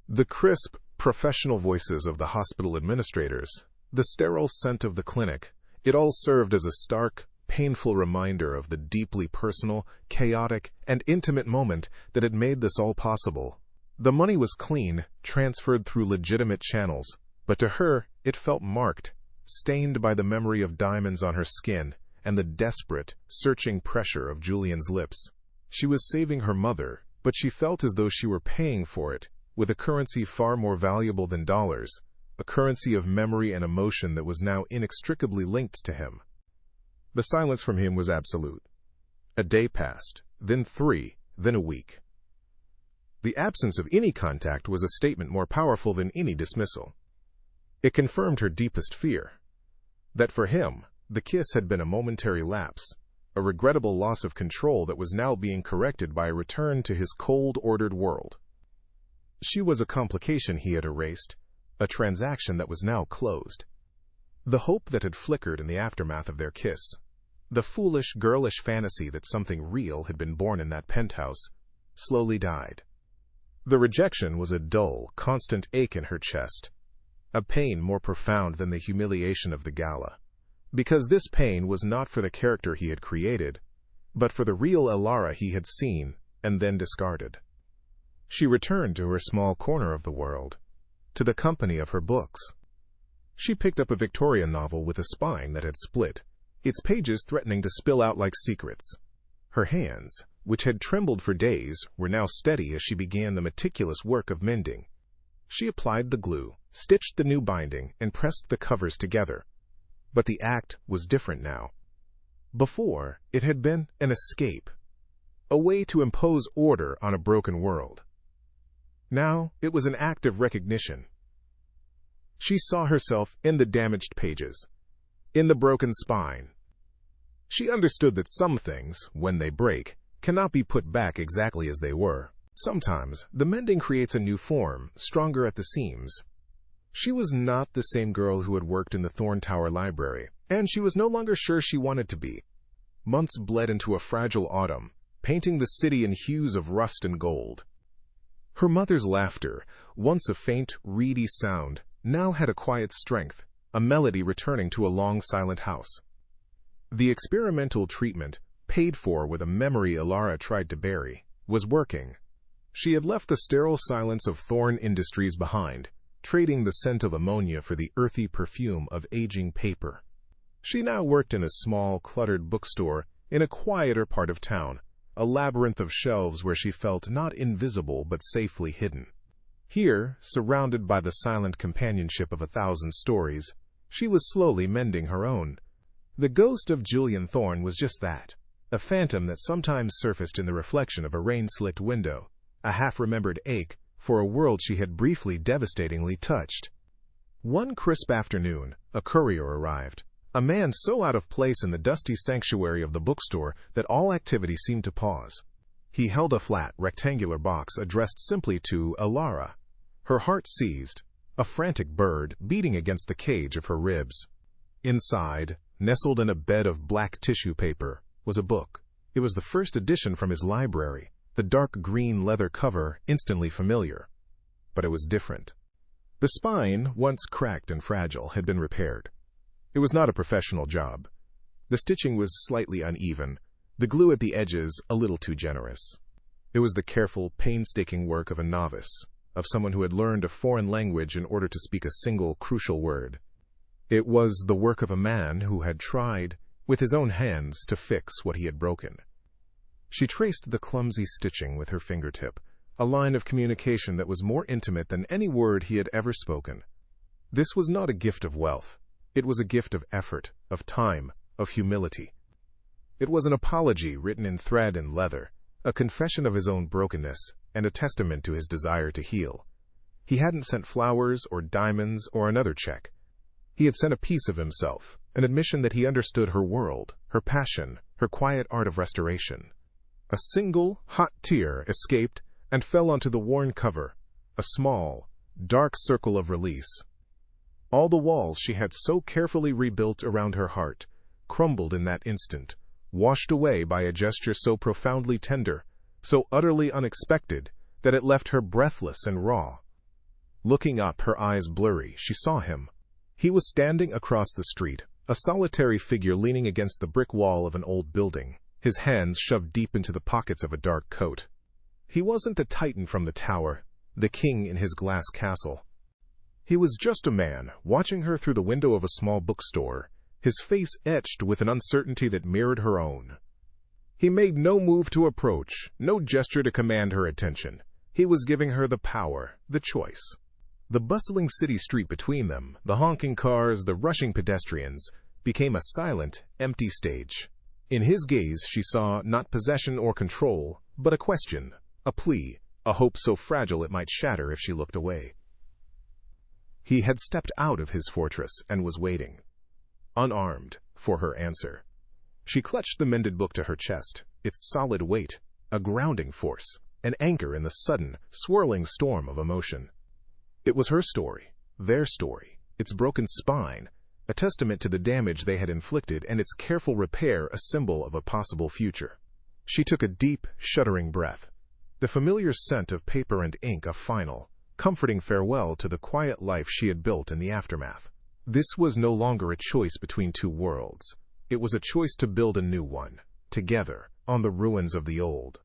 The crisp, professional voices of the hospital administrators, the sterile scent of the clinic, it all served as a stark, painful reminder of the deeply personal, chaotic, and intimate moment that had made this all possible. The money was clean, transferred through legitimate channels, but to her it felt marked, stained by the memory of diamonds on her skin and the desperate, searching pressure of Julian's lips. She was saving her mother, but she felt as though she were paying for it, with a currency far more valuable than dollars, a currency of memory and emotion that was now inextricably linked to him. The silence from him was absolute. A day passed, then 3, then a week. The absence of any contact was a statement more powerful than any dismissal. It confirmed her deepest fear, that for him, the kiss had been a momentary lapse, a regrettable loss of control that was now being corrected by a return to his cold, ordered world. She was a complication he had erased, a transaction that was now closed. The hope that had flickered in the aftermath of their kiss, the foolish, girlish fantasy that something real had been born in that penthouse, slowly died. The rejection was a dull, constant ache in her chest, a pain more profound than the humiliation of the gala, because this pain was not for the character he had created, but for the real Alara he had seen and then discarded. She returned to her small corner of the world, to the company of her books. She picked up a Victorian novel with a spine that had split, its pages threatening to spill out like secrets. Her hands, which had trembled for days, were now steady as she began the meticulous work of mending. She applied the glue, stitched the new binding, and pressed the covers together. But the act was different now. Before, it had been an escape, a way to impose order on a broken world. Now, it was an act of recognition. She saw herself in the damaged pages, in the broken spine. She understood that some things, when they break, cannot be put back exactly as they were. Sometimes, the mending creates a new form, stronger at the seams. She was not the same girl who had worked in the Thorn Tower library, and she was no longer sure she wanted to be. Months bled into a fragile autumn, painting the city in hues of rust and gold. Her mother's laughter, once a faint, reedy sound, now had a quiet strength, a melody returning to a long silent house. The experimental treatment, paid for with a memory Alara tried to bury, was working. She had left the sterile silence of Thorn Industries behind, trading the scent of ammonia for the earthy perfume of aging paper. She now worked in a small, cluttered bookstore in a quieter part of town, a labyrinth of shelves where she felt not invisible but safely hidden. Here, surrounded by the silent companionship of 1,000 stories, she was slowly mending her own. The ghost of Julian Thorn was just that, a phantom that sometimes surfaced in the reflection of a rain-slicked window, a half-remembered ache for a world she had briefly devastatingly touched. One crisp afternoon, a courier arrived, a man so out of place in the dusty sanctuary of the bookstore that all activity seemed to pause. He held a flat, rectangular box addressed simply to Alara. Her heart seized, a frantic bird beating against the cage of her ribs. Inside, nestled in a bed of black tissue paper, was a book. It was the first edition from his library, the dark green leather cover instantly familiar. But it was different. The spine, once cracked and fragile, had been repaired. It was not a professional job. The stitching was slightly uneven, the glue at the edges a little too generous. It was the careful, painstaking work of a novice, of someone who had learned a foreign language in order to speak a single, crucial word. It was the work of a man who had tried, with his own hands, to fix what he had broken. She traced the clumsy stitching with her fingertip, a line of communication that was more intimate than any word he had ever spoken. This was not a gift of wealth. It was a gift of effort, of time, of humility. It was an apology written in thread and leather, a confession of his own brokenness, and a testament to his desire to heal. He hadn't sent flowers or diamonds or another check. He had sent a piece of himself, an admission that he understood her world, her passion, her quiet art of restoration. A single, hot tear escaped and fell onto the worn cover, a small, dark circle of release. All the walls she had so carefully rebuilt around her heart crumbled in that instant, washed away by a gesture so profoundly tender, so utterly unexpected, that it left her breathless and raw. Looking up, her eyes blurry, she saw him. He was standing across the street, a solitary figure leaning against the brick wall of an old building, his hands shoved deep into the pockets of a dark coat. He wasn't the titan from the tower, the king in his glass castle. He was just a man, watching her through the window of a small bookstore, his face etched with an uncertainty that mirrored her own. He made no move to approach, no gesture to command her attention. He was giving her the power, the choice. The bustling city street between them, the honking cars, the rushing pedestrians, became a silent, empty stage. In his gaze she saw not possession or control, but a question, a plea, a hope so fragile it might shatter if she looked away. He had stepped out of his fortress and was waiting, unarmed, for her answer. She clutched the mended book to her chest, its solid weight, a grounding force, an anchor in the sudden, swirling storm of emotion. It was her story, their story, its broken spine, a testament to the damage they had inflicted, and its careful repair a symbol of a possible future. She took a deep, shuddering breath, the familiar scent of paper and ink a final, comforting farewell to the quiet life she had built in the aftermath. This was no longer a choice between two worlds. It was a choice to build a new one, together, on the ruins of the old.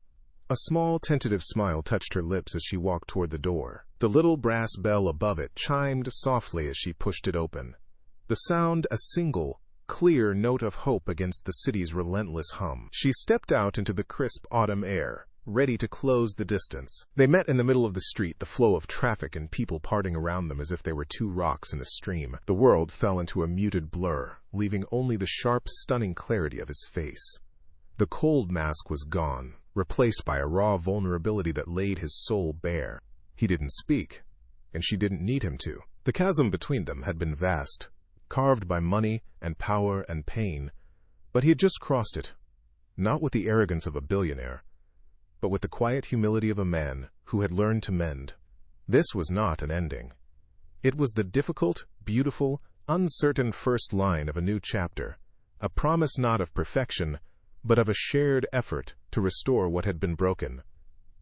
A small, tentative smile touched her lips as she walked toward the door. The little brass bell above it chimed softly as she pushed it open. The sound a single, clear note of hope against the city's relentless hum. She stepped out into the crisp autumn air, ready to close the distance. They met in the middle of the street, the flow of traffic and people parting around them as if they were two rocks in a stream. The world fell into a muted blur, leaving only the sharp, stunning clarity of his face. The cold mask was gone, replaced by a raw vulnerability that laid his soul bare. He didn't speak, and she didn't need him to. The chasm between them had been vast, carved by money and power and pain, but he had just crossed it, not with the arrogance of a billionaire, but with the quiet humility of a man who had learned to mend. This was not an ending. It was the difficult, beautiful, uncertain first line of a new chapter, a promise not of perfection, but of a shared effort to restore what had been broken.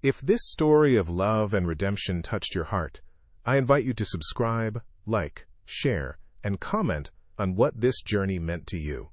If this story of love and redemption touched your heart, I invite you to subscribe, like, share, and comment on what this journey meant to you.